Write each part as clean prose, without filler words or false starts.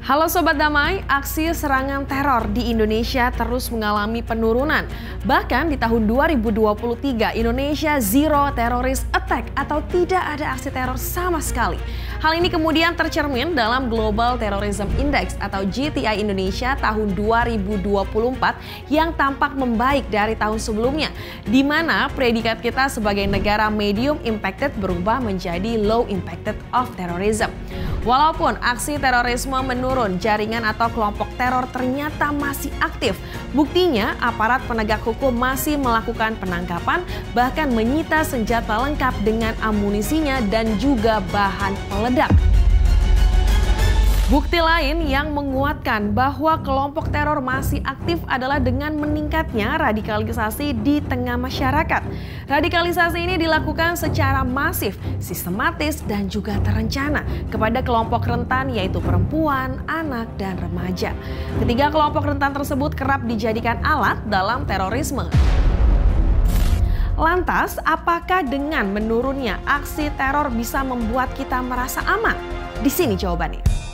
Halo Sobat Damai, aksi serangan teror di Indonesia terus mengalami penurunan. Bahkan di tahun 2023, Indonesia Zero Terrorist Attack atau tidak ada aksi teror sama sekali. Hal ini kemudian tercermin dalam Global Terrorism Index atau GTI Indonesia tahun 2024 yang tampak membaik dari tahun sebelumnya, di mana predikat kita sebagai negara medium impacted berubah menjadi low impacted of terrorism. Walaupun aksi terorisme menurun, jaringan atau kelompok teror ternyata masih aktif. Buktinya, aparat penegak hukum masih melakukan penangkapan, bahkan menyita senjata lengkap dengan amunisinya dan juga bahan peledak. Bukti lain yang menguatkan bahwa kelompok teror masih aktif adalah dengan meningkatnya radikalisasi di tengah masyarakat. Radikalisasi ini dilakukan secara masif, sistematis, dan juga terencana kepada kelompok rentan yaitu perempuan, anak, dan remaja. Ketiga kelompok rentan tersebut kerap dijadikan alat dalam terorisme. Lantas, apakah dengan menurunnya aksi teror bisa membuat kita merasa aman? Di sini jawabannya.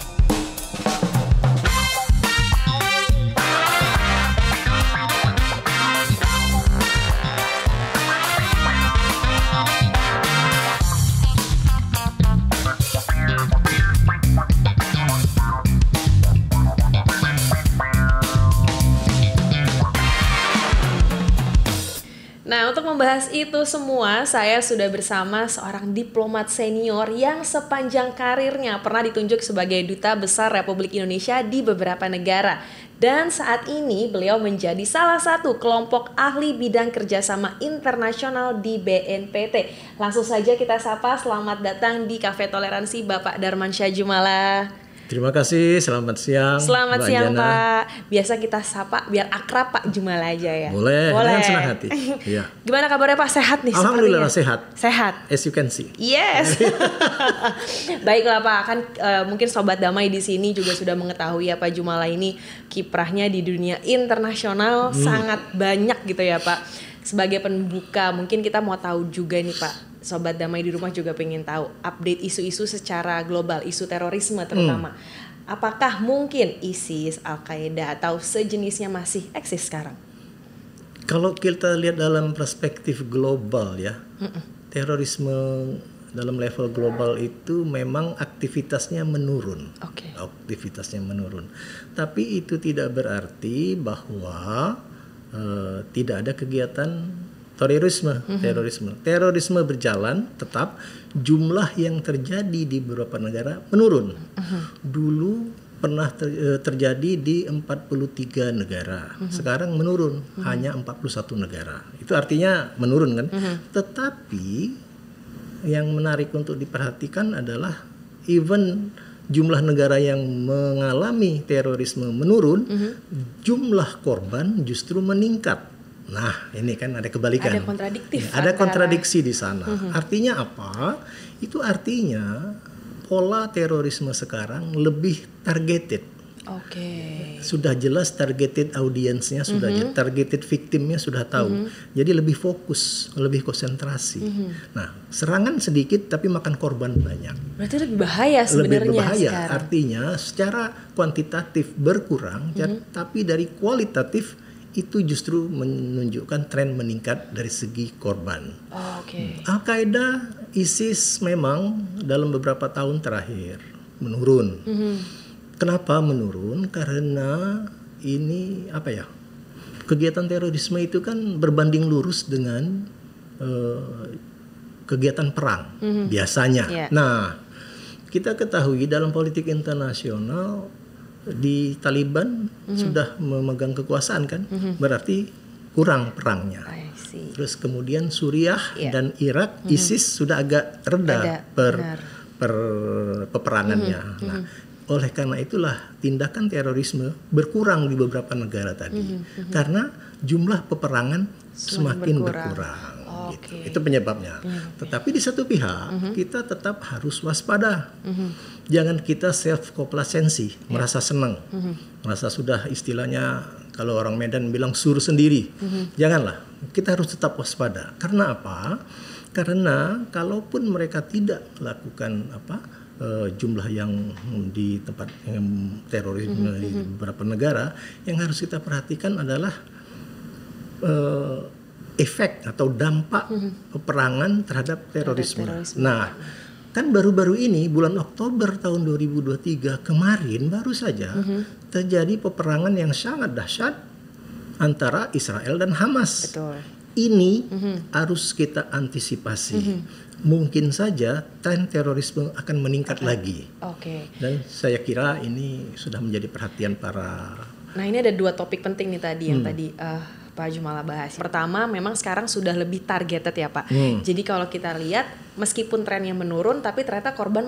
Nah, untuk membahas itu semua, saya sudah bersama seorang diplomat senior yang sepanjang karirnya pernah ditunjuk sebagai Duta Besar Republik Indonesia di beberapa negara. Dan saat ini beliau menjadi salah satu kelompok ahli bidang kerjasama internasional di BNPT. Langsung saja kita sapa, selamat datang di Cafe Toleransi Bapak Darmansyah Jumala. Terima kasih, selamat siang. Selamat Mbak siang Jana. Pak. Biasa kita sapa biar akrab Pak Jumala aja ya. Boleh. Dengan senang hati. Iya. Gimana kabarnya Pak? Sehat nih? Alhamdulillah sehat. Sehat. As you can see. Yes. Baiklah Pak, kan mungkin Sobat Damai di sini juga sudah mengetahui ya Pak Jumala ini kiprahnya di dunia internasional sangat banyak gitu ya Pak. Sebagai pembuka, mungkin kita mau tahu juga nih Pak. Sobat Damai di rumah juga pengen tahu update isu-isu secara global, isu terorisme terutama. Apakah mungkin ISIS, Al-Qaeda atau sejenisnya masih eksis sekarang? Kalau kita lihat dalam perspektif global ya, terorisme dalam level global itu memang aktivitasnya menurun. Aktivitasnya menurun. Tapi itu tidak berarti bahwa tidak ada kegiatan terorisme berjalan, tetap jumlah yang terjadi di beberapa negara menurun. Dulu pernah terjadi di 43 negara, sekarang menurun hanya 41 negara. Itu artinya menurun kan? Tetapi yang menarik untuk diperhatikan adalah even jumlah negara yang mengalami terorisme menurun, jumlah korban justru meningkat. Nah, ini kan ada kebalikan. Ada kontradiktif. Ada kontradiksi di sana. Artinya apa? Itu artinya pola terorisme sekarang lebih targeted. Sudah jelas targeted audiensnya, sudah targeted victimnya sudah tahu. Jadi lebih fokus, lebih konsentrasi. Nah, serangan sedikit tapi makan korban banyak. Berarti lebih bahaya sebenarnya. Lebih berbahaya. Sekarang. Artinya secara kuantitatif berkurang, tapi dari kualitatif itu justru menunjukkan tren meningkat dari segi korban. Al-Qaeda, ISIS memang dalam beberapa tahun terakhir menurun. Kenapa menurun? Karena ini kegiatan terorisme itu kan berbanding lurus dengan kegiatan perang biasanya. Nah, kita ketahui dalam politik internasional di Taliban sudah memegang kekuasaan kan, berarti kurang perangnya. Terus kemudian Suriah dan Irak, ISIS sudah agak reda peperangannya. Nah, oleh karena itulah tindakan terorisme berkurang di beberapa negara tadi, karena jumlah peperangan semakin berkurang. Itu penyebabnya. Tetapi di satu pihak kita tetap harus waspada. Jangan kita self complacency, merasa senang, merasa sudah istilahnya kalau orang Medan bilang sur sendiri. Janganlah. Kita harus tetap waspada. Karena apa? Karena kalaupun mereka tidak melakukan jumlah yang di tempat terorisme di beberapa negara, yang harus kita perhatikan adalah efek atau dampak peperangan terhadap terorisme. Nah, kan baru-baru ini bulan Oktober tahun 2023 kemarin baru saja terjadi peperangan yang sangat dahsyat antara Israel dan Hamas. Betul. Ini harus kita antisipasi. Mungkin saja tren terorisme akan meningkat lagi. Dan saya kira ini sudah menjadi perhatian para. Nah, ini ada 2 topik penting nih tadi yang tadi Pak Jumala bahas. Pertama, memang sekarang sudah lebih targeted ya Pak. Jadi kalau kita lihat, meskipun trennya menurun, tapi ternyata korban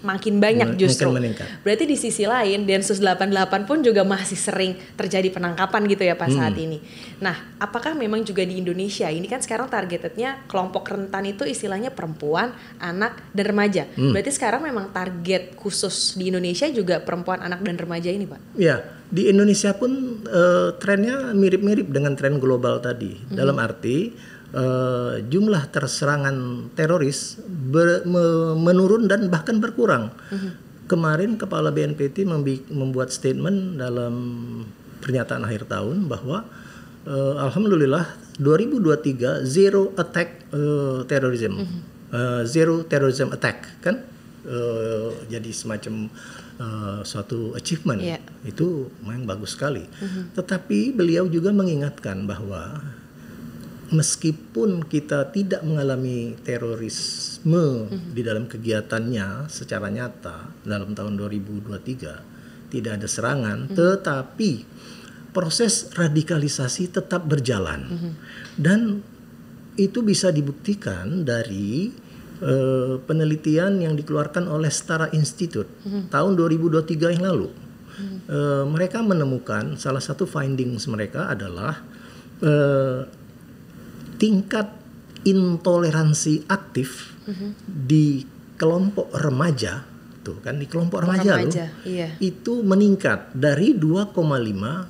makin banyak justru. Berarti di sisi lain, Densus 88 pun juga masih sering terjadi penangkapan gitu ya Pak saat ini. Nah, apakah memang juga di Indonesia, ini kan sekarang targetednya kelompok rentan itu istilahnya perempuan, anak, dan remaja. Berarti sekarang memang target khusus di Indonesia juga perempuan, anak, dan remaja ini Pak? Ya, di Indonesia pun trennya mirip-mirip dengan tren global tadi. Dalam arti jumlah terserangan teroris menurun dan bahkan berkurang. Kemarin Kepala BNPT membuat statement dalam pernyataan akhir tahun bahwa alhamdulillah 2023 zero attack terrorism, zero terrorism attack kan, jadi semacam suatu achievement. Itu memang bagus sekali. Tetapi beliau juga mengingatkan bahwa meskipun kita tidak mengalami terorisme di dalam kegiatannya secara nyata dalam tahun 2023, tidak ada serangan, tetapi proses radikalisasi tetap berjalan. Dan itu bisa dibuktikan dari penelitian yang dikeluarkan oleh Setara Institute tahun 2023 yang lalu. Mereka menemukan salah satu findings mereka adalah tingkat intoleransi aktif di kelompok remaja, tuh kan, di kelompok remaja itu meningkat dari 2,5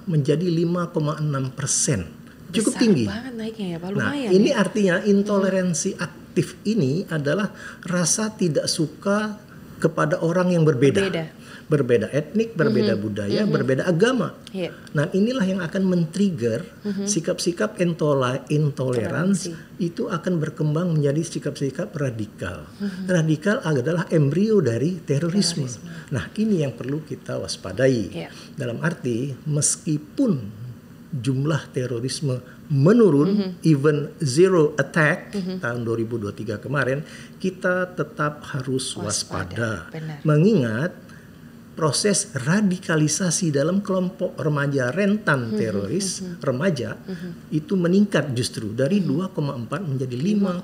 menjadi 5,6%. Cukup besar tinggi. Banget naiknya ya Pak, nah, lumayan. Ini artinya intoleransi aktif ini adalah rasa tidak suka kepada orang yang berbeda. Berbeda etnik, berbeda budaya, berbeda agama. Nah, inilah yang akan men-trigger sikap-sikap intoleransi itu akan berkembang menjadi sikap-sikap radikal. Radikal adalah embrio dari terorisme. Nah, ini yang perlu kita waspadai. Dalam arti meskipun jumlah terorisme menurun, even zero attack tahun 2023 kemarin, kita tetap harus waspada. Mengingat proses radikalisasi dalam kelompok remaja rentan teroris remaja itu meningkat justru dari 2,4 menjadi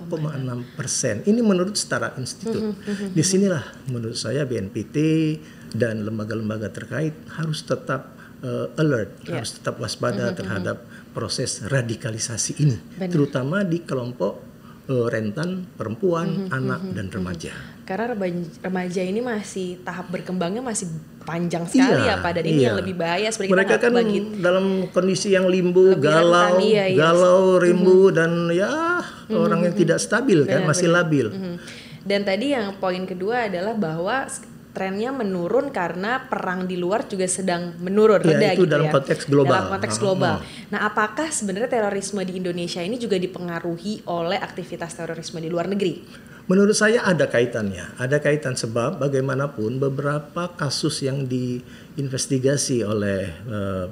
5,6%. Ini menurut Setara Institute. Disinilah menurut saya BNPT dan lembaga-lembaga terkait harus tetap alert, harus tetap waspada terhadap proses radikalisasi ini, terutama di kelompok rentan perempuan, anak, dan remaja. Karena remaja ini masih tahap berkembangnya masih panjang sekali ya Pak, dan ini yang lebih bahaya sebenarnya. Mereka kan dalam kondisi yang limbo, galau, rimbu, dan orang yang tidak stabil kan, masih labil. Dan tadi yang poin kedua adalah bahwa trennya menurun karena perang di luar juga sedang menurun, reda itu gitu dalam ya. konteks global. Dalam konteks global. Nah, apakah sebenarnya terorisme di Indonesia ini juga dipengaruhi oleh aktivitas terorisme di luar negeri? Menurut saya ada kaitannya. Ada kaitan sebab bagaimanapun beberapa kasus yang diinvestigasi oleh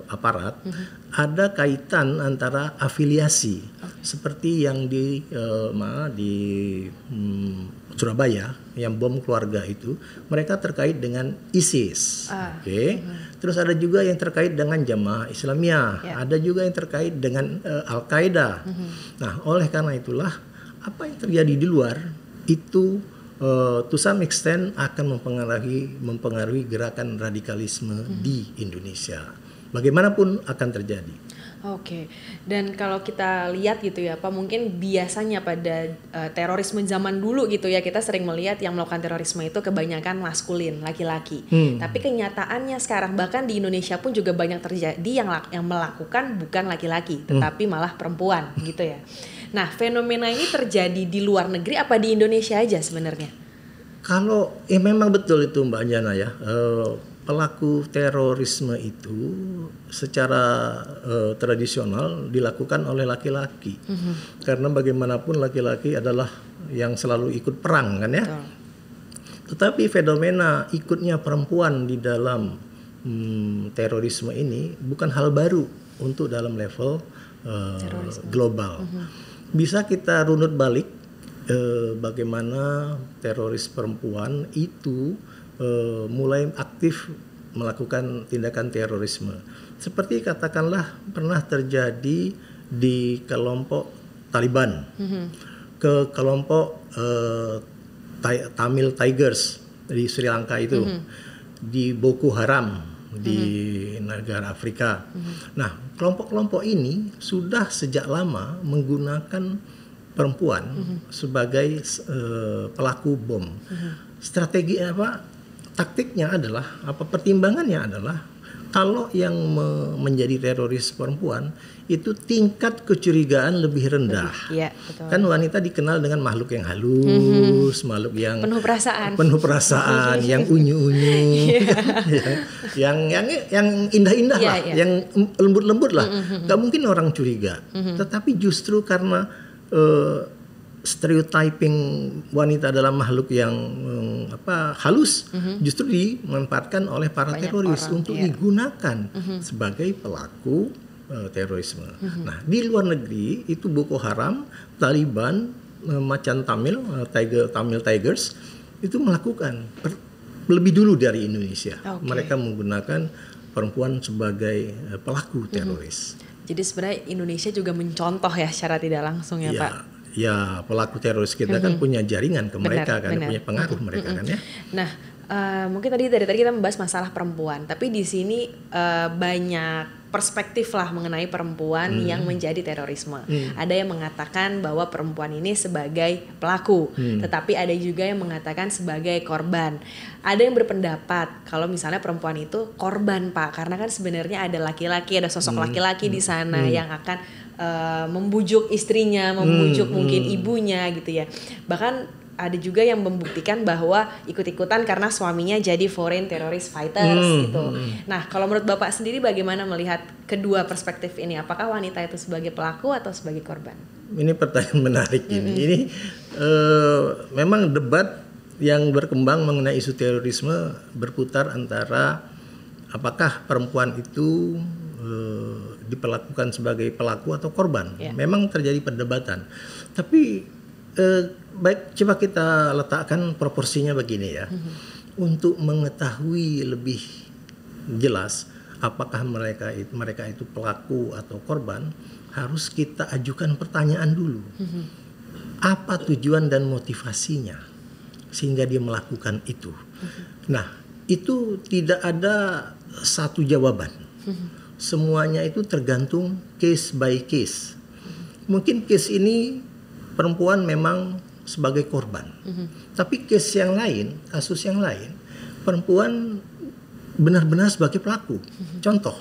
aparat ada kaitan antara afiliasi seperti yang di Surabaya yang bom keluarga itu, mereka terkait dengan ISIS. Terus ada juga yang terkait dengan Jamaah Islamiyah, ada juga yang terkait dengan Al-Qaeda. Nah, oleh karena itulah apa yang terjadi di luar itu to some extent akan mempengaruhi gerakan radikalisme di Indonesia. Bagaimanapun akan terjadi. Dan kalau kita lihat gitu ya Pak, mungkin biasanya pada terorisme zaman dulu gitu ya, kita sering melihat yang melakukan terorisme itu kebanyakan maskulin, laki-laki. Tapi kenyataannya sekarang bahkan di Indonesia pun juga banyak terjadi yang melakukan bukan laki-laki, tetapi malah perempuan gitu ya. Nah, fenomena ini terjadi di luar negeri apa di Indonesia aja sebenarnya? Kalau memang betul itu Mbak Anjana ya, pelaku terorisme itu secara tradisional dilakukan oleh laki-laki. Karena bagaimanapun laki-laki adalah yang selalu ikut perang kan ya. Betul. Tetapi fenomena ikutnya perempuan di dalam terorisme ini bukan hal baru untuk dalam level global. Bisa kita runut balik bagaimana teroris perempuan itu mulai aktif melakukan tindakan terorisme. Seperti katakanlah pernah terjadi di kelompok Taliban, ke kelompok Tamil Tigers di Sri Lanka itu, di Boko Haram di negara Afrika. Nah, kelompok-kelompok ini sudah sejak lama menggunakan perempuan sebagai pelaku bom. Strategi taktiknya adalah pertimbangannya adalah kalau yang menjadi teroris perempuan itu tingkat kecurigaan lebih rendah. Iya, betul. Kan wanita dikenal dengan makhluk yang halus, makhluk yang penuh perasaan, yang unyu-unyu, yang indah-indah lah, yang lembut-lembut lah. Gak mungkin orang curiga. Tetapi justru karena stereotyping wanita dalam makhluk yang halus justru dimanfaatkan oleh para teroris untuk digunakan sebagai pelaku terorisme. Nah, di luar negeri itu Boko Haram, Taliban, Macan Tamil Tigers itu melakukan lebih dulu dari Indonesia. Mereka menggunakan perempuan sebagai pelaku teroris. Jadi sebenarnya Indonesia juga mencontoh ya secara tidak langsung ya Pak. Ya, pelaku teroris kita kan punya jaringan ke mereka, punya pengaruh mereka kan ya. Nah, mungkin dari tadi kita membahas masalah perempuan, tapi di sini banyak perspektif lah mengenai perempuan yang menjadi terorisme. Ada yang mengatakan bahwa perempuan ini sebagai pelaku, tetapi ada juga yang mengatakan sebagai korban. Ada yang berpendapat kalau misalnya perempuan itu korban Pak, karena kan sebenarnya ada laki-laki, ada sosok laki-laki di sana yang akan membujuk istrinya, membujuk mungkin ibunya gitu ya. Bahkan ada juga yang membuktikan bahwa ikut-ikutan karena suaminya jadi foreign terrorist fighters gitu. Nah, kalau menurut Bapak sendiri bagaimana melihat kedua perspektif ini? Apakah wanita itu sebagai pelaku atau sebagai korban? Ini pertanyaan menarik ini. Ini memang debat yang berkembang mengenai isu terorisme berputar antara apakah perempuan itu diperlakukan sebagai pelaku atau korban. Memang terjadi perdebatan. Tapi baik, coba kita letakkan proporsinya begini ya. Untuk mengetahui lebih jelas apakah mereka itu pelaku atau korban, harus kita ajukan pertanyaan dulu. Apa tujuan dan motivasinya sehingga dia melakukan itu? Nah, itu tidak ada satu jawaban. Semuanya itu tergantung case by case. Mungkin case ini perempuan memang sebagai korban. Tapi case yang lain, kasus yang lain, perempuan benar-benar sebagai pelaku. Contoh,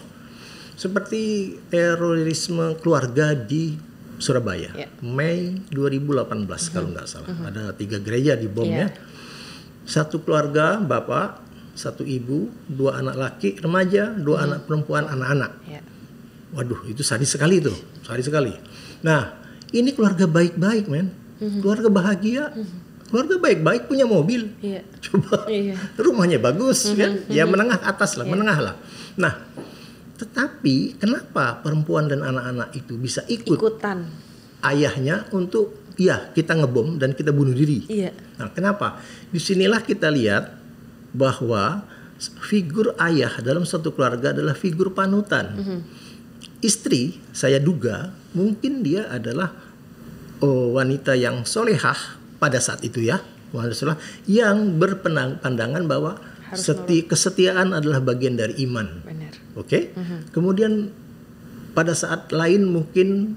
seperti terorisme keluarga di Surabaya, Mei 2018 kalau nggak salah. Ada 3 gereja dibomnya. Satu keluarga, bapak, satu ibu, 2 anak laki remaja, 2 anak perempuan anak-anak. Waduh, itu sadis sekali tuh, sadis sekali. Nah, ini keluarga baik-baik, men. Keluarga bahagia, keluarga baik-baik punya mobil. Coba, rumahnya bagus, kan? Ya menengah atas lah, menengah lah. Nah, tetapi kenapa perempuan dan anak-anak itu bisa ikutan ayahnya untuk kita ngebom dan kita bunuh diri? Nah, kenapa? Disinilah kita lihat bahwa figur ayah dalam suatu keluarga adalah figur panutan. Istri, saya duga mungkin dia adalah wanita yang solehah pada saat itu ya, yang berpandangan bahwa kesetiaan adalah bagian dari iman. Oke? Kemudian pada saat lain mungkin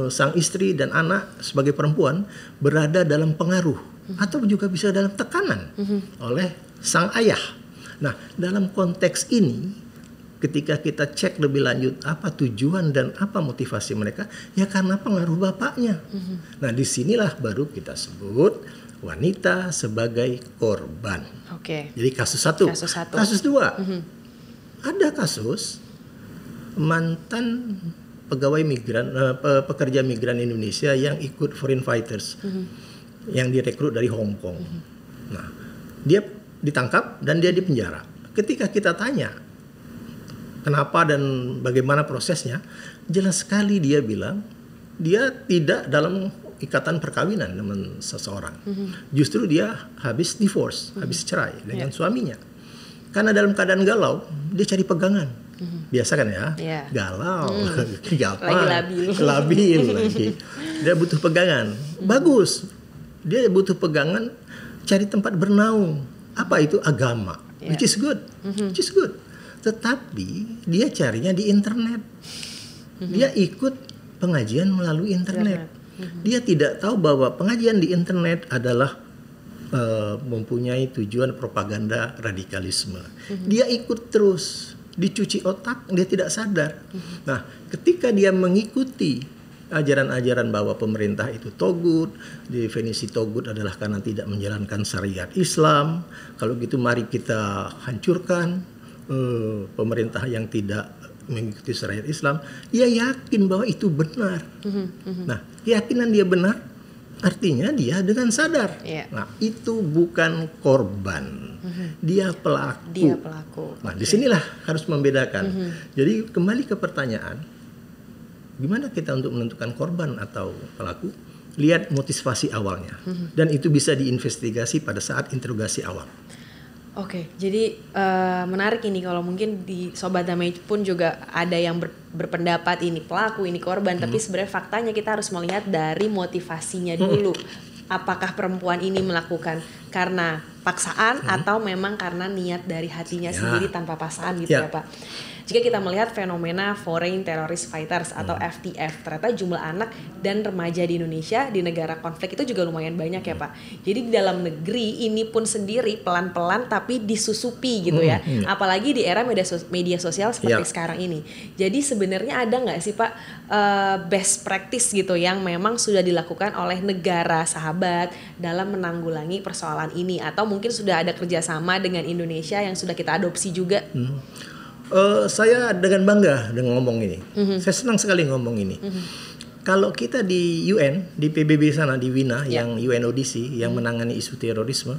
sang istri dan anak sebagai perempuan berada dalam pengaruh atau juga bisa dalam tekanan oleh sang ayah. Nah, dalam konteks ini ketika kita cek lebih lanjut apa tujuan dan apa motivasi mereka, ya karena pengaruh bapaknya. Nah, disinilah baru kita sebut wanita sebagai korban. Oke. Jadi kasus satu. Kasus dua, ada kasus mantan pegawai migran, pekerja migran Indonesia yang ikut foreign fighters, yang direkrut dari Hong Kong. Nah, dia ditangkap dan dia dipenjara. Ketika kita tanya kenapa dan bagaimana prosesnya, jelas sekali dia bilang dia tidak dalam ikatan perkawinan dengan seseorang. Justru dia habis divorce, habis cerai dengan suaminya. Karena dalam keadaan galau, dia cari pegangan. Biasa kan ya, galau, labil lagi. Dia butuh pegangan. Bagus. Dia butuh pegangan, cari tempat bernaung. Apa itu? Agama. Which is good. Which is good. Tetapi dia carinya di internet. Dia ikut pengajian melalui internet. Dia tidak tahu bahwa pengajian di internet adalah mempunyai tujuan propaganda radikalisme. Dia ikut terus, dicuci otak, dia tidak sadar. Nah, ketika dia mengikuti ajaran-ajaran bahwa pemerintah itu togut, definisi togut adalah karena tidak menjalankan syariat Islam. Kalau gitu mari kita hancurkan pemerintah yang tidak mengikuti syariat Islam. Dia yakin bahwa itu benar. Nah, keyakinan dia benar artinya dia dengan sadar. Nah, itu bukan korban. Dia pelaku. Nah, disinilah harus membedakan. Jadi kembali ke pertanyaan, gimana kita untuk menentukan korban atau pelaku? Lihat motivasi awalnya. Dan itu bisa diinvestigasi pada saat interogasi awal. Oke, jadi menarik ini kalau mungkin di Sobat Damai pun juga ada yang berpendapat ini pelaku, ini korban, tapi sebenarnya faktanya kita harus melihat dari motivasinya dulu. Apakah perempuan ini melakukan karena paksaan atau memang karena niat dari hatinya sendiri tanpa paksaan gitu ya Pak. Jika kita melihat fenomena Foreign Terrorist Fighters atau FTF, ternyata jumlah anak dan remaja di Indonesia di negara konflik itu juga lumayan banyak ya Pak. Jadi di dalam negeri ini pun sendiri pelan-pelan tapi disusupi gitu ya. Apalagi di era media sosial seperti sekarang ini. Jadi sebenarnya ada nggak sih Pak best practice gitu yang memang sudah dilakukan oleh negara sahabat dalam menanggulangi persoalan ini, atau mungkin sudah ada kerjasama dengan Indonesia yang sudah kita adopsi juga? Saya dengan bangga dengan ngomong ini. Saya senang sekali ngomong ini. Kalau kita di UN, di PBB sana, di Wina, yang UNODC, yang menangani isu terorisme,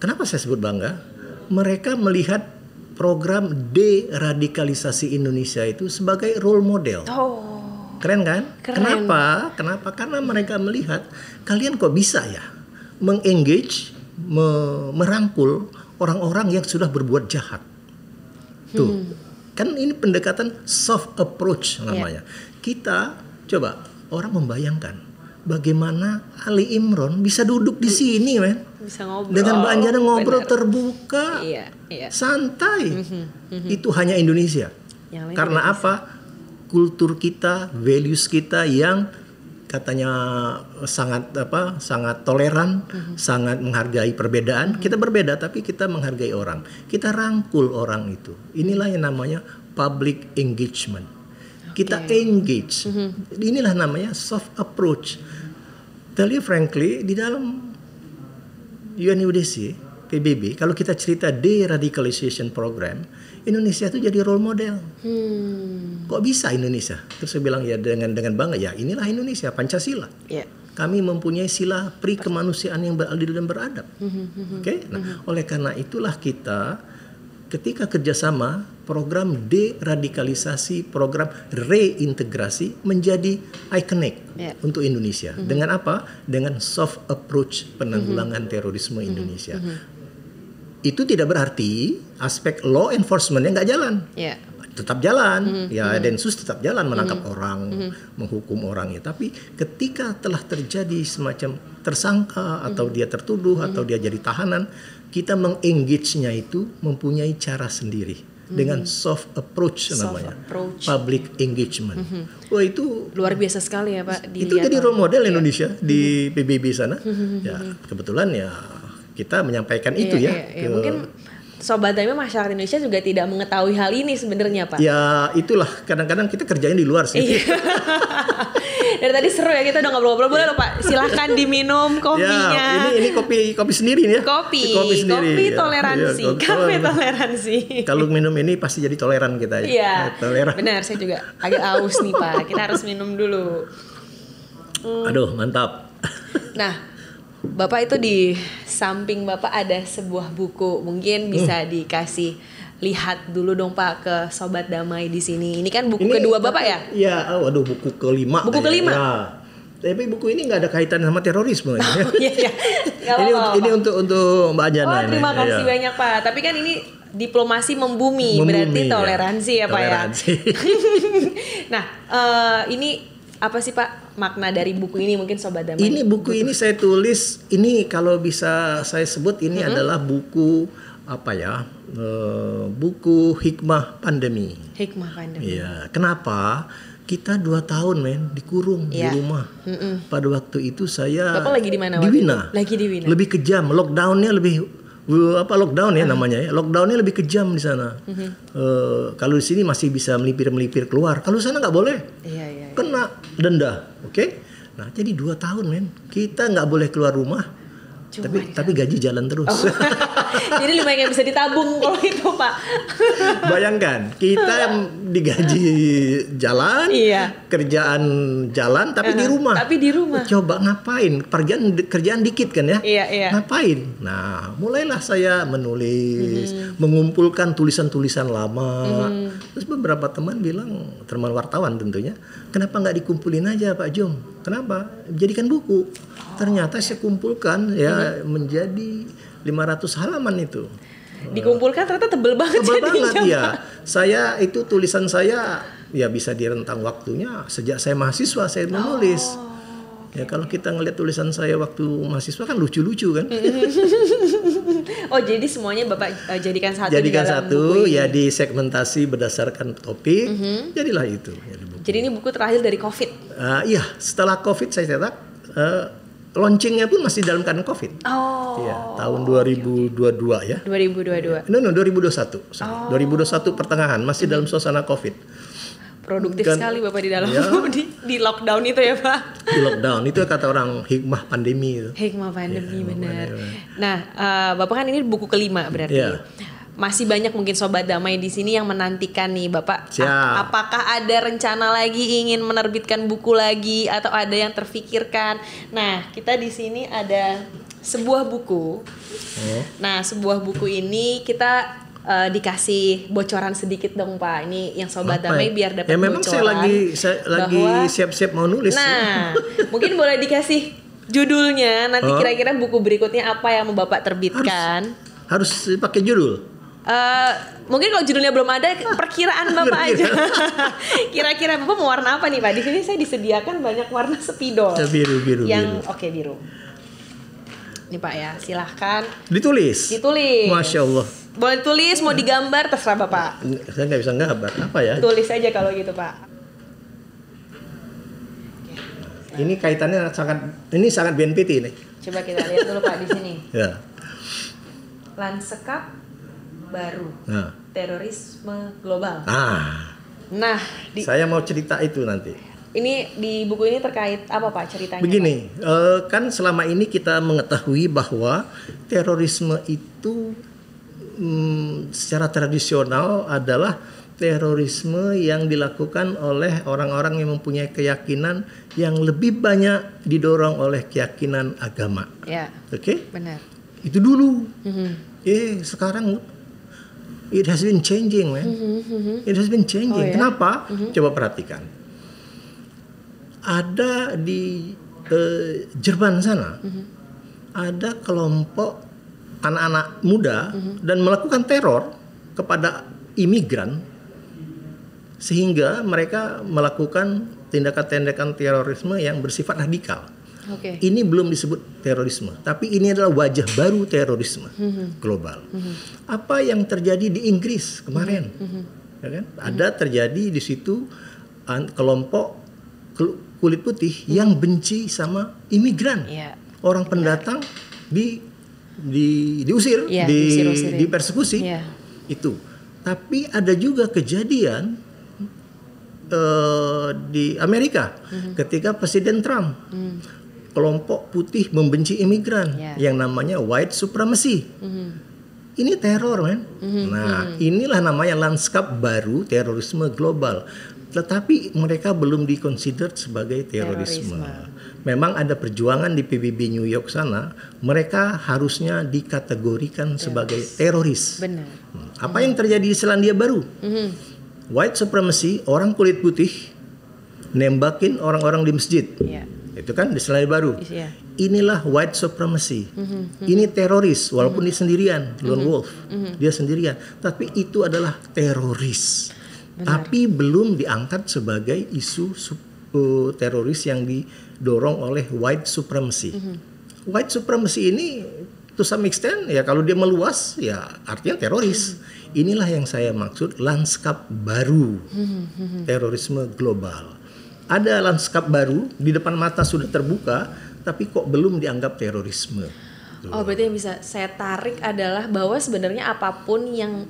kenapa saya sebut bangga? Mereka melihat program deradikalisasi Indonesia itu sebagai role model. Keren kan? Keren. Kenapa? Karena mereka melihat kalian kok bisa ya mengengage, merangkul orang-orang yang sudah berbuat jahat. Tuh, kan ini pendekatan soft approach namanya. Kita coba orang membayangkan bagaimana Ali Imron bisa duduk di sini, men. Bisa ngobrol. Dengan Mbak Anjana ngobrol terbuka, santai. Itu hanya Indonesia. Karena apa? Kultur kita, values kita yang katanya sangat toleran, sangat menghargai perbedaan. Kita berbeda tapi kita menghargai orang. Kita rangkul orang itu. Inilah yang namanya public engagement. Kita engage. Inilah namanya soft approach. Tell you frankly, di dalam UNODC, PBB, kalau kita cerita deradicalization program, Indonesia itu jadi role model. Kok bisa Indonesia? Terus saya bilang ya dengan bangga, ya inilah Indonesia, Pancasila. Kami mempunyai sila pri kemanusiaan yang beradil dan beradab. Nah, oleh karena itulah kita ketika kerjasama program deradikalisasi, program reintegrasi menjadi ikonik untuk Indonesia. Dengan apa? Dengan soft approach penanggulangan terorisme Indonesia. Itu tidak berarti aspek law enforcement-nya nggak jalan. Tetap jalan, Densus tetap jalan menangkap orang, menghukum orang ya. Tapi ketika telah terjadi semacam tersangka atau dia tertuduh atau dia jadi tahanan, kita meng-engage-nya itu mempunyai cara sendiri dengan soft approach namanya, public engagement. Wah itu luar biasa sekali ya Pak. Itu jadi role model Indonesia di PBB sana. Ya kebetulan ya kita menyampaikan itu ya. Mungkin Sobat Damai, masyarakat Indonesia juga tidak mengetahui hal ini sebenarnya, Pak. Ya itulah, kadang-kadang kita kerjain di luar sih. Dari tadi seru ya, kita udah ngobrol-ngobrol. Boleh loh Pak, silahkan diminum kopinya. Ya, ini kopi sendiri nih ya. Kopi sendiri. Toleransi, Ya, kafe toleransi. Kalau minum ini pasti jadi toleran kita ya. Iya, toleran. benar, saya juga agak aus nih Pak. Kita harus minum dulu. Aduh, mantap. Nah, Bapak itu di samping Bapak ada sebuah buku, mungkin bisa dikasih lihat dulu dong Pak ke Sobat Damai di sini. Ini kan buku kedua Bapak ya? Iya, waduh, buku kelima. Buku kelima. Ya. Tapi buku ini nggak ada kaitan sama terorisme. Iya. Ini untuk Mbak Jana. Oh, terima kasih banyak Pak. Tapi kan ini diplomasi membumi berarti toleransi ya Pak toleransi. Ya. Nah, ini apa sih Pak makna dari buku ini mungkin Sobat Damai? Ini buku ini saya tulis, ini kalau bisa saya sebut ini adalah buku apa ya? Buku hikmah pandemi. Hikmah pandemi. Iya. Kenapa? Kita 2 tahun dikurung di rumah. Pada waktu itu saya Bapak lagi di mana? Di Wina. Lagi di Wina. Lebih kejam, lockdownnya lebih lockdown ya namanya ya. Lockdownnya lebih kejam di sana. Kalau di sini masih bisa melipir keluar. Kalau di sana nggak boleh. Iya. Kena denda, oke? Nah jadi 2 tahun kita nggak boleh keluar rumah. Tapi gaji jalan terus. Jadi lumayan bisa ditabung kalau itu Pak. Bayangkan kita digaji jalan, kerjaan jalan tapi di rumah. Coba ngapain? Kerjaan dikit kan ya? Iya. Ngapain? Nah, mulailah saya menulis, mengumpulkan tulisan-tulisan lama. Terus beberapa teman bilang, teman wartawan tentunya, kenapa nggak dikumpulin aja Pak Jom? Kenapa? Jadikan buku. Ternyata saya kumpulkan menjadi 500 halaman itu. Dikumpulkan ternyata tebel banget. Tebel banget ya. Saya itu tulisan saya ya bisa direntang waktunya sejak saya mahasiswa saya menulis. Ya kalau kita ngelihat tulisan saya waktu mahasiswa kan lucu-lucu kan. Oh jadi semuanya Bapak jadikan satu. Jadikan satu ya disegmentasi berdasarkan topik. Jadilah itu. Jadi ini buku terakhir dari COVID. Iya setelah COVID saya cetak. Launchingnya pun masih dalam keadaan COVID. Iya, tahun 2022 ya. 2022. No, 2021. 2021 pertengahan masih dalam suasana COVID. Produktif sekali Bapak di dalam di lockdown itu ya Pak. Di lockdown itu kata orang hikmah pandemi itu. Hikmah pandemi benar. Nah, Bapak kan ini buku kelima berarti. Masih banyak mungkin Sobat Damai di sini yang menantikan nih Bapak. Apakah ada rencana lagi ingin menerbitkan buku lagi atau ada yang terfikirkan? Nah, kita di sini ada sebuah buku. Nah, sebuah buku ini kita dikasih bocoran sedikit dong Pak. Ini yang Sobat Damai biar dapat bocoran. Memang saya lagi siap-siap mau nulis. Nah, mungkin boleh dikasih judulnya. Nanti kira-kira buku berikutnya apa yang mau Bapak terbitkan? Harus pakai judul. Mungkin kalau judulnya belum ada, perkiraan Bapak aja. Kira-kira Bapak mau warna apa nih Pak? Di sini saya disediakan banyak warna spidol. Biru. Biru. Ini Pak ya, silahkan. Ditulis. Masya Allah. Boleh tulis, mau digambar terserah Bapak. Saya nggak bisa gambar. Apa ya? Tulis aja kalau gitu Pak. Ini kaitannya sangat BNPT ini. Coba kita lihat dulu Pak di sini. Ya. Lanskap baru. Terorisme global. Nah, saya mau cerita itu nanti. Ini di buku ini terkait apa Pak ceritanya? Begini, kan selama ini kita mengetahui bahwa terorisme itu secara tradisional adalah terorisme yang dilakukan oleh orang-orang yang mempunyai keyakinan yang lebih banyak didorong oleh keyakinan agama. Oke? Benar. Itu dulu. Sekarang it has been changing, man. It has been changing. Kenapa? Coba perhatikan. Ada di Jerman sana, ada kelompok anak-anak muda dan melakukan teror kepada imigran sehingga mereka melakukan tindakan-tindakan terorisme yang bersifat radikal. Ini belum disebut terorisme, tapi ini adalah wajah baru terorisme global. Apa yang terjadi di Inggris kemarin? Ya kan? Ada terjadi di situ kelompok kulit putih yang benci sama imigran, orang pendatang di diusir, diusir. dipersekusi. Itu. Tapi ada juga kejadian di Amerika ketika Presiden Trump, kelompok putih membenci imigran yang namanya white supremacy. Ini teror, men. Nah, inilah namanya lanskap baru terorisme global. Tetapi mereka belum dikonsider sebagai terorisme. Memang ada perjuangan di PBB New York sana, mereka harusnya dikategorikan sebagai teroris. Benar. Apa yang terjadi di Selandia Baru? White supremacy, orang kulit putih nembakin orang-orang di masjid. Itu kan di Selandia Baru. Inilah white supremacy. Ini teroris, walaupun dia sendirian, lone wolf. Dia sendirian, tapi itu adalah teroris. Tapi belum diangkat sebagai isu teroris yang didorong oleh white supremacy. White supremacy ini to some extent ya kalau dia meluas ya artinya teroris. Inilah yang saya maksud lanskap baru terorisme global. Ada lanskap baru di depan mata sudah terbuka, tapi kok belum dianggap terorisme. Oh, berarti yang bisa saya tarik adalah bahwa sebenarnya apapun yang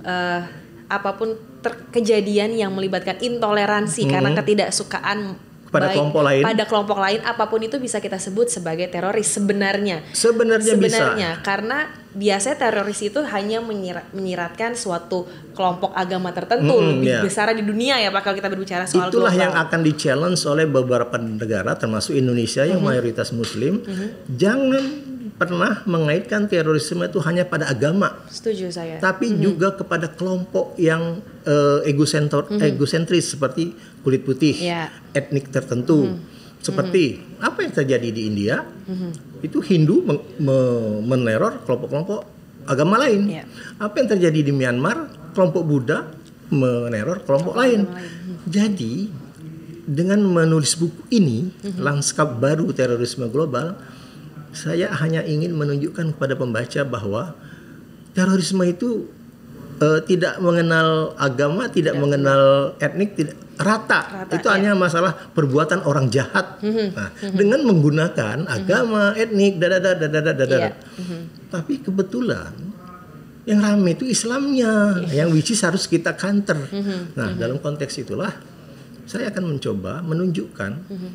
kejadian yang melibatkan intoleransi karena ketidaksukaan pada kelompok lain, apapun itu bisa kita sebut sebagai teroris sebenarnya bisa. Karena biasanya teroris itu hanya menyiratkan suatu kelompok agama tertentu lebih besar di dunia ya Pak, kalau kita berbicara soal itulah global. Yang akan di-challenge oleh beberapa negara termasuk Indonesia yang mayoritas muslim. Jangan pernah mengaitkan terorisme itu hanya pada agama. Setuju saya. Tapi juga kepada kelompok yang egosentris seperti kulit putih, etnik tertentu. Seperti apa yang terjadi di India, itu Hindu meneror kelompok-kelompok agama lain. Apa yang terjadi di Myanmar, kelompok Buddha meneror kelompok lain. Jadi dengan menulis buku ini, lanskap baru terorisme global, saya hanya ingin menunjukkan kepada pembaca bahwa terorisme itu tidak mengenal agama, tidak mengenal etnik, tidak rata. Itu hanya masalah perbuatan orang jahat. Nah, dengan menggunakan agama, etnik, Tapi kebetulan yang ramai itu Islamnya, yang which is harus kita counter. Nah, dalam konteks itulah saya akan mencoba menunjukkan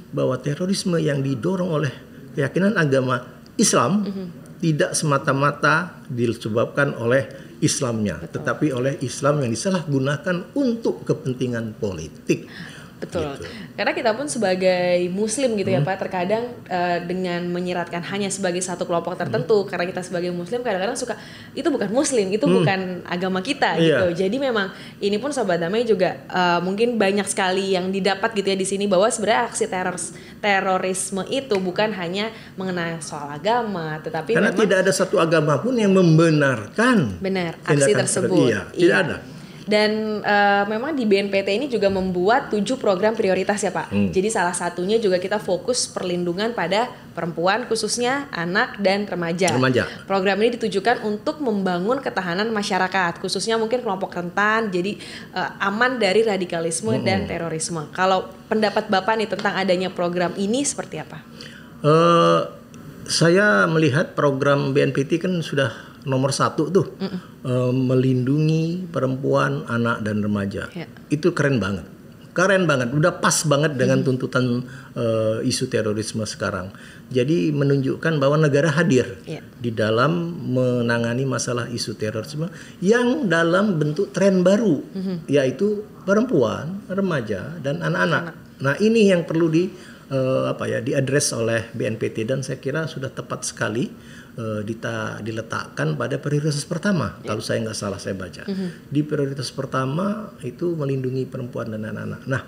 bahwa terorisme yang didorong oleh keyakinan agama Islam tidak semata-mata disebabkan oleh Islamnya, tetapi oleh Islam yang disalahgunakan untuk kepentingan politik. Betul. Gitu. Karena kita pun sebagai Muslim gitu ya Pak, terkadang dengan menyiratkan hanya sebagai satu kelompok tertentu, karena kita sebagai Muslim kadang-kadang suka itu bukan Muslim, itu bukan agama kita gitu. Jadi memang ini pun Sobat Damai juga mungkin banyak sekali yang didapat gitu ya di sini, bahwa sebenarnya aksi terorisme itu bukan hanya mengenai soal agama, tetapi karena memang tidak ada satu agama pun yang membenarkan aksi tersebut. Tidak ada. Dan memang di BNPT ini juga membuat 7 program prioritas ya Pak. Jadi salah satunya juga kita fokus perlindungan pada perempuan, khususnya anak dan remaja. Program ini ditujukan untuk membangun ketahanan masyarakat, khususnya mungkin kelompok rentan, jadi aman dari radikalisme dan terorisme. Kalau pendapat Bapak nih tentang adanya program ini seperti apa? Saya melihat program BNPT kan sudah nomor 1 tuh, melindungi perempuan, anak dan remaja. Itu keren banget, udah pas banget dengan tuntutan isu terorisme sekarang. Jadi menunjukkan bahwa negara hadir di dalam menangani masalah isu terorisme yang dalam bentuk tren baru, yaitu perempuan, remaja dan anak-anak. Nah, ini yang perlu diadres oleh BNPT, dan saya kira sudah tepat sekali diletakkan pada prioritas pertama. Kalau saya nggak salah saya baca, di prioritas pertama itu melindungi perempuan dan anak-anak. Nah,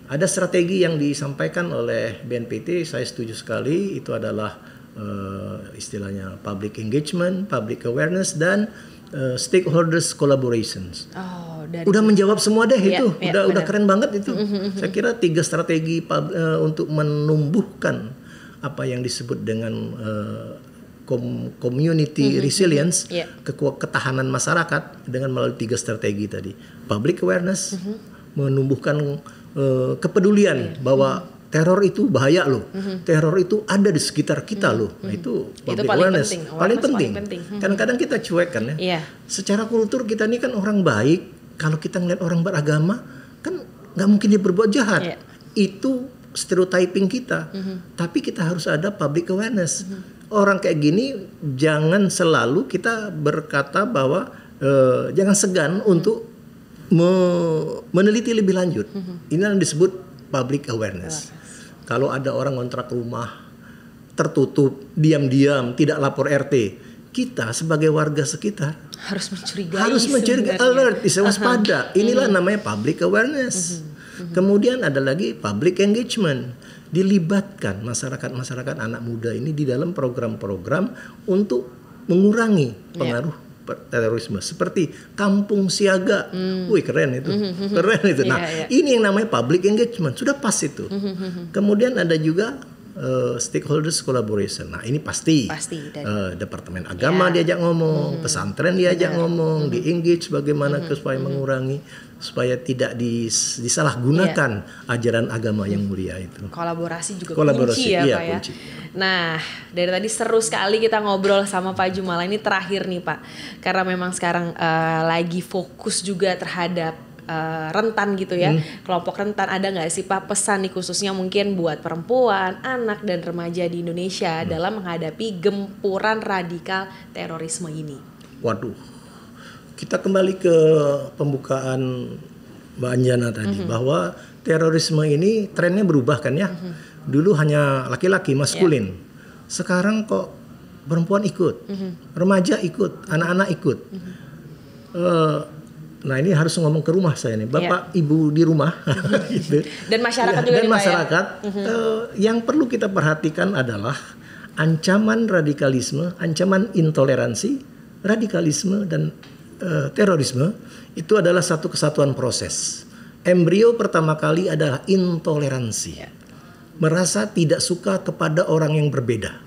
ada strategi yang disampaikan oleh BNPT, saya setuju sekali. Itu adalah istilahnya public engagement, public awareness, dan stakeholders collaborations. Udah menjawab semua deh itu. Udah keren banget itu. Saya kira 3 strategi untuk menumbuhkan apa yang disebut dengan community resilience, ketahanan masyarakat dengan melalui 3 strategi tadi. Public awareness, menumbuhkan kepedulian bahwa teror itu bahaya loh. Teror itu ada di sekitar kita loh. Nah, itu public awareness. Paling penting. Kadang-kadang kita cuek kan ya. Iya. Secara kultur kita ini kan orang baik. Kalau kita ngeliat orang beragama kan nggak mungkin dia berbuat jahat. Iya. Itu stereotyping kita. Tapi kita harus ada public awareness. Orang kayak gini jangan selalu kita berkata bahwa jangan segan untuk meneliti lebih lanjut. Ini yang disebut public awareness. Kalau ada orang kontrak rumah tertutup, diam-diam, tidak lapor RT, kita sebagai warga sekitar Harus mencurigai. alert, waspada. Inilah namanya public awareness. Kemudian ada lagi public engagement. Dilibatkan masyarakat anak muda ini di dalam program-program untuk mengurangi pengaruh terorisme seperti kampung siaga. Wih, keren itu. Keren itu. Nah, ini yang namanya public engagement. Sudah pas itu. Kemudian ada juga stakeholders collaboration. Nah, ini pasti Departemen Agama diajak ngomong, pesantren diajak ngomong, di-engage bagaimana supaya mengurangi, supaya tidak disalahgunakan ajaran agama yang mulia itu. Kolaborasi juga kunci ya, Pak ya. Kunci. Nah, dari tadi seru sekali kita ngobrol sama Pak Jumala. Ini terakhir nih Pak, karena memang sekarang lagi fokus juga terhadap rentan gitu ya, kelompok rentan. Ada nggak sih Pak pesan nih khususnya mungkin buat perempuan, anak dan remaja di Indonesia dalam menghadapi gempuran radikal terorisme ini? Waduh, kita kembali ke pembukaan Mbak Anjana tadi bahwa terorisme ini trennya berubah kan ya. Dulu hanya laki-laki maskulin, sekarang kok perempuan ikut, remaja ikut, anak-anak ikut. Nah, ini harus ngomong ke rumah saya nih, Bapak Ibu di rumah gitu. Dan masyarakat juga dan masyarakat yang perlu kita perhatikan adalah ancaman radikalisme, ancaman intoleransi, radikalisme dan terorisme itu adalah satu kesatuan proses. Embrio pertama kali adalah intoleransi. Merasa tidak suka kepada orang yang berbeda.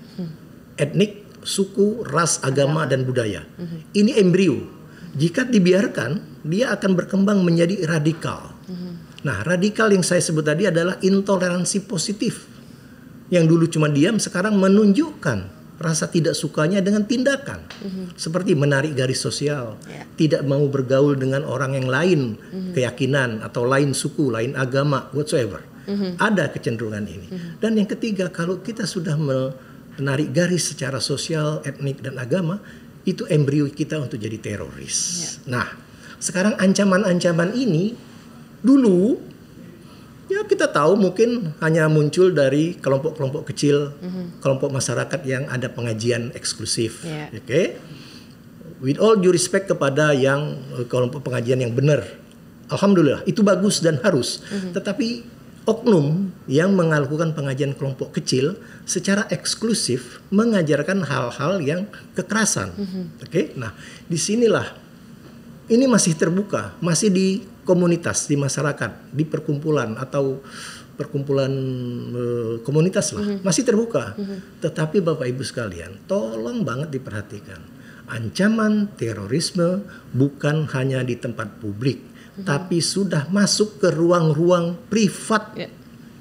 Etnik, suku, ras, agama dan budaya. Ini embrio. Jika dibiarkan, dia akan berkembang menjadi radikal. Nah, radikal yang saya sebut tadi adalah intoleransi positif. Yang dulu cuma diam, sekarang menunjukkan rasa tidak sukanya dengan tindakan. Seperti menarik garis sosial, tidak mau bergaul dengan orang yang lain keyakinan atau lain suku, lain agama, whatsoever. Ada kecenderungan ini. Dan yang ketiga, kalau kita sudah menarik garis secara sosial, etnik dan agama, itu embrio kita untuk jadi teroris. Nah, sekarang ancaman-ancaman ini dulu ya kita tahu mungkin hanya muncul dari kelompok-kelompok kecil, kelompok masyarakat yang ada pengajian eksklusif. Oke. With all due respect kepada yang kelompok pengajian yang benar. Alhamdulillah, itu bagus dan harus. Tetapi oknum yang melakukan pengajian kelompok kecil secara eksklusif mengajarkan hal-hal yang kekerasan. Oke. Nah, disinilah ini masih terbuka, masih di komunitas, di masyarakat, di perkumpulan atau perkumpulan komunitas lah, masih terbuka. Tetapi Bapak Ibu sekalian, tolong banget diperhatikan. Ancaman terorisme bukan hanya di tempat publik, tapi sudah masuk ke ruang-ruang privat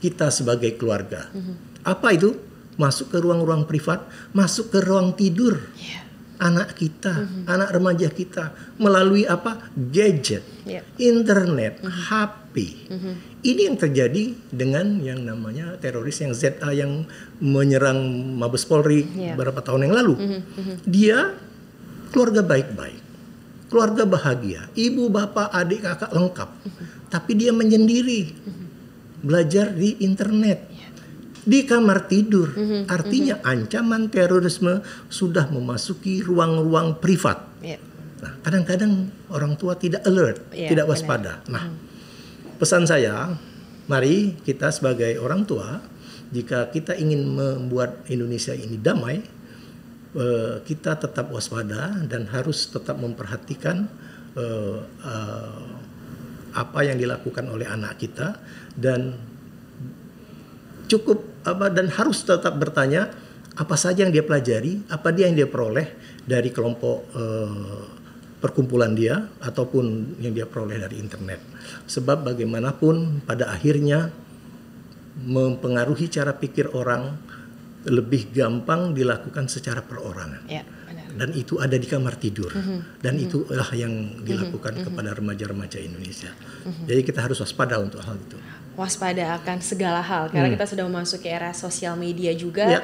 kita sebagai keluarga. Apa itu? Masuk ke ruang-ruang privat, masuk ke ruang tidur anak kita, anak remaja kita, melalui apa? Gadget, internet, HP. Ini yang terjadi dengan yang namanya teroris yang ZA yang menyerang Mabes Polri beberapa tahun yang lalu. Dia keluarga baik-baik, keluarga bahagia, ibu, bapak, adik, kakak lengkap. Tapi dia menyendiri, belajar di internet, di kamar tidur. Artinya ancaman terorisme sudah memasuki ruang-ruang privat. Nah, kadang-kadang orang tua tidak alert, tidak waspada. Nah, pesan saya, mari kita sebagai orang tua, jika kita ingin membuat Indonesia ini damai, kita tetap waspada dan harus tetap memperhatikan apa yang dilakukan oleh anak kita, dan dan harus tetap bertanya apa saja yang dia pelajari, apa dia yang dia peroleh dari kelompok perkumpulan dia ataupun yang dia peroleh dari internet. Sebab bagaimanapun pada akhirnya mempengaruhi cara pikir orang lebih gampang dilakukan secara perorangan. Ya, benar. Dan itu ada di kamar tidur. Dan itulah yang dilakukan kepada remaja-remaja Indonesia. Jadi kita harus waspada untuk hal itu. Waspada akan segala hal karena kita sudah memasuki era sosial media juga. Ya.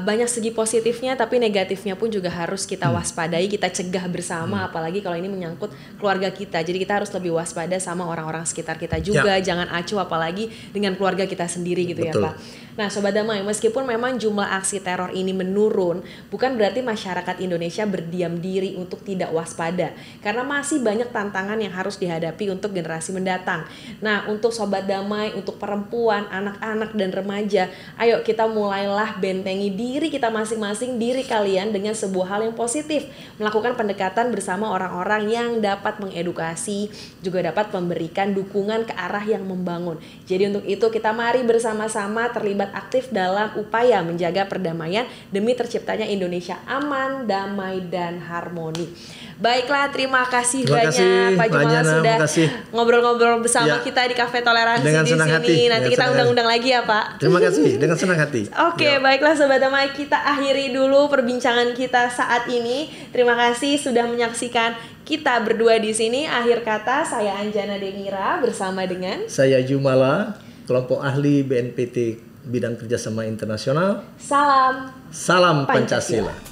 Banyak segi positifnya tapi negatifnya pun juga harus kita waspadai, kita cegah bersama, apalagi kalau ini menyangkut keluarga kita. Jadi kita harus lebih waspada sama orang-orang sekitar kita juga, jangan acuh apalagi dengan keluarga kita sendiri gitu. Betul. Ya Pak. Nah Sobat Damai, meskipun memang jumlah aksi teror ini menurun, bukan berarti masyarakat Indonesia berdiam diri untuk tidak waspada, karena masih banyak tantangan yang harus dihadapi untuk generasi mendatang. Nah untuk Sobat Damai, untuk perempuan, anak-anak dan remaja, ayo kita mulailah bentengi diri kita masing-masing, diri kalian dengan sebuah hal yang positif, melakukan pendekatan bersama orang-orang yang dapat mengedukasi, juga dapat memberikan dukungan ke arah yang membangun. Jadi untuk itu kita mari bersama-sama terlibat aktif dalam upaya menjaga perdamaian demi terciptanya Indonesia aman, damai, dan harmoni. Baiklah, terima kasih banyak Pak Jumala sudah ngobrol-ngobrol bersama kita di Cafe Toleransi dengan di sini. Hati. Nanti kita undang-undang lagi ya Pak. Terima kasih, dengan senang hati. Oke, baiklah Sobat Damai, kita akhiri dulu perbincangan kita saat ini. Terima kasih sudah menyaksikan kita berdua di sini. Akhir kata, saya Anjana Demira bersama dengan saya Jumala, kelompok ahli BNPT bidang kerjasama internasional. Salam Pancasila.